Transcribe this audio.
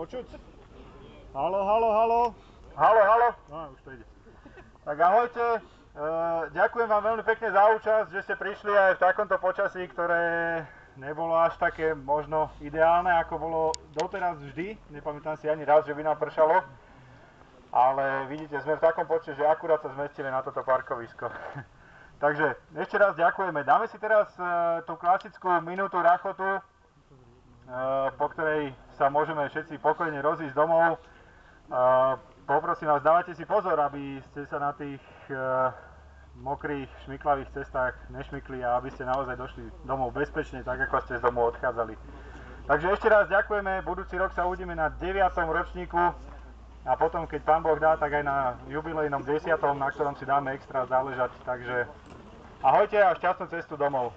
Počuť? Halo, halo, halo. Halo, halo. No, už to ide. Tak ahojte. Ďakujem vám veľmi pekne za účasť, že ste prišli aj v takomto počasí, ktoré nebolo až také možno ideálne, ako bolo doteraz vždy. Nepamätám si ani raz, že by nám pršalo. Ale vidíte, sme v takom počte, že akurát sa zmestíme na toto parkovisko. Takže ešte raz ďakujeme. Dáme si teraz tú klasickú minútu rachotu, po ktorej sa môžeme všetci pokojne rozísť domov. Poprosím vás, dávajte si pozor, aby ste sa na tých mokrých, šmiklavých cestách nešmykli a aby ste naozaj došli domov bezpečne, tak ako ste z domu odchádzali. Takže ešte raz ďakujeme, budúci rok sa uvidíme na 9. ročníku a potom, keď Pán Boh dá, tak aj na jubilejnom 10., na ktorom si dáme extra záležať. Takže ahojte a šťastnú cestu domov.